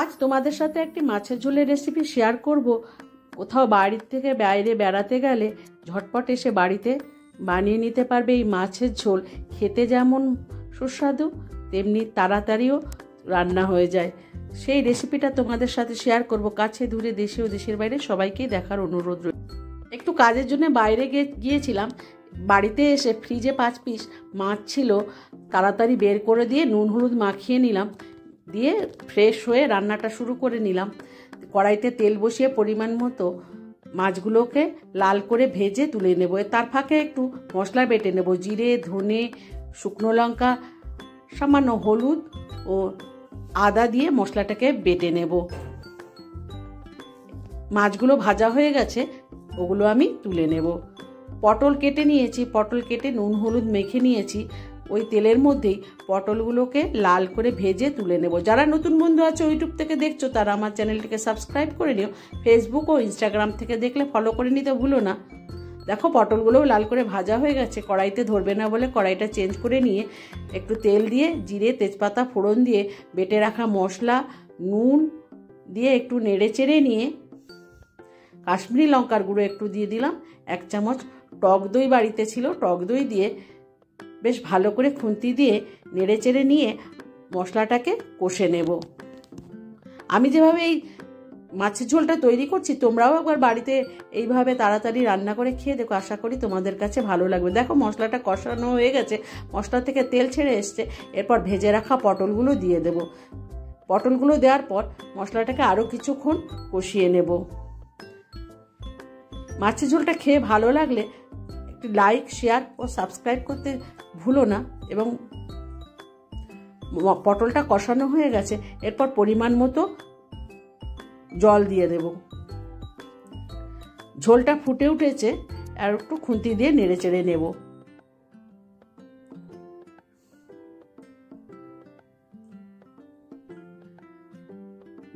আজ তোমাদের সাথে একটি মাছের ঝোলের রেসিপি শেয়ার করব। কোথাও বাড়ির থেকে বাইরে বেড়াতে গেলে ঝটপট এসে বাড়িতে বানিয়ে নিতে পারবে এই মাছের ঝোল। খেতে যেমন সুস্বাদু তেমনি তাড়াতাড়িও রান্না হয়ে যায়। সেই রেসিপিটা তোমাদের সাথে শেয়ার করব। কাছে দূরে দেশে ও দেশের বাইরে সবাইকেই দেখার অনুরোধ রইল। একটু কাজের জন্য বাইরে গিয়েছিলাম। বাড়িতে এসে ফ্রিজে 5 পিস মাছ ছিল, তাড়াতাড়ি বের করে দিয়ে নুন হলুদ মাখিয়ে নিলাম, দিয়ে ফ্রেশ হয়ে রান্নাটা শুরু করে নিলাম। কড়াইতে তেল বসিয়ে পরিমাণ মতো মাছগুলোকে লাল করে ভেজে তুলে নেব। তার ফাঁকে একটু মশলা বেটে নেব, জিরে, ধনে, শুকনো লঙ্কা, সামান্য হলুদ ও আদা দিয়ে মশলাটাকে বেটে নেব। মাছগুলো ভাজা হয়ে গেছে, ওগুলো আমি তুলে নেব। পটল কেটে নিয়েছি, পটল কেটে নুন হলুদ মেখে নিয়েছি। ওই তেলের মধ্যেই পটলগুলোকে লাল করে ভেজে তুলে নেব। যারা নতুন বন্ধু আছে ইউটিউব থেকে দেখছো তারা আমার চ্যানেলটিকে সাবস্ক্রাইব করে নিও। ফেসবুক ও ইনস্টাগ্রাম থেকে দেখলে ফলো করে নিতে ভুলো না। দেখো পটলগুলোও লাল করে ভাজা হয়ে গেছে। কড়াইতে ধরবে না বলে কড়াইটা চেঞ্জ করে নিয়ে একটু তেল দিয়ে জিরে তেজপাতা ফোড়ন দিয়ে বেটে রাখা মশলা, নুন দিয়ে একটু নেড়ে চেড়ে নিয়ে কাশ্মীরি লঙ্কার গুঁড়ো একটু দিয়ে দিলাম। 1 চামচ টক দই বাড়িতে ছিল, টক দই দিয়ে বেশ ভালো করে খুন্তি দিয়ে নেড়ে চেড়ে নিয়ে মশলাটাকে কষে নেব। আমি যেভাবে এই মাছের ঝোলটা তৈরি করছি তোমরাও একবার বাড়িতে এইভাবে তাড়াতাড়ি রান্না করে খেয়ে দেখো। আশা করি তোমাদের কাছে ভালো লাগবে। দেখো মশলাটা কষানো হয়ে গেছে, মশলা থেকে তেল ছেড়ে এসছে। এরপর ভেজে রাখা পটলগুলো দিয়ে দেব। পটলগুলো দেওয়ার পর মশলাটাকে আরও কিছুক্ষণ কষিয়ে নেব। মাছের ঝোলটা খেয়ে ভালো লাগলে একটু লাইক, শেয়ার ও সাবস্ক্রাইব করতে ভুলো না। এবং পটলটা কষানো হয়ে গেছে, এরপর পরিমাণ মতো জল দিয়ে দেব। ঝোলটা ফুটে উঠেছে, আর একটু খুন্তি দিয়ে নেড়ে চেড়ে নেব।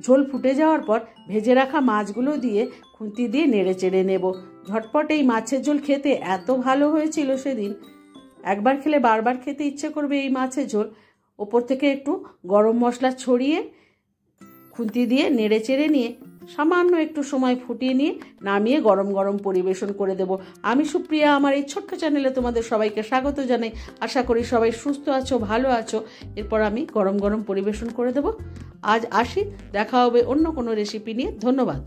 ঝোল ফুটে যাওয়ার পর ভেজে রাখা মাছগুলো দিয়ে খুন্তি দিয়ে নেড়ে চেড়ে নেব। ঝটপট এই মাছের ঝোল খেতে এত ভালো হয়েছিল সেদিন, একবার খেলে বারবার খেতে ইচ্ছে করবে এই মাছের ঝোল। ওপর থেকে একটু গরম মশলা ছড়িয়ে খুন্তি দিয়ে নেড়ে চেড়ে নিয়ে সামান্য একটু সময় ফুটিয়ে নিয়ে নামিয়ে গরম গরম পরিবেশন করে দেব। আমি সুপ্রিয়া, আমার এই ছোট্ট চ্যানেলে তোমাদের সবাইকে স্বাগত জানাই। আশা করি সবাই সুস্থ আছো, ভালো আছো। এরপর আমি গরম গরম পরিবেশন করে দেব। আজ আসি, দেখা হবে অন্য কোনো রেসিপি নিয়ে। ধন্যবাদ।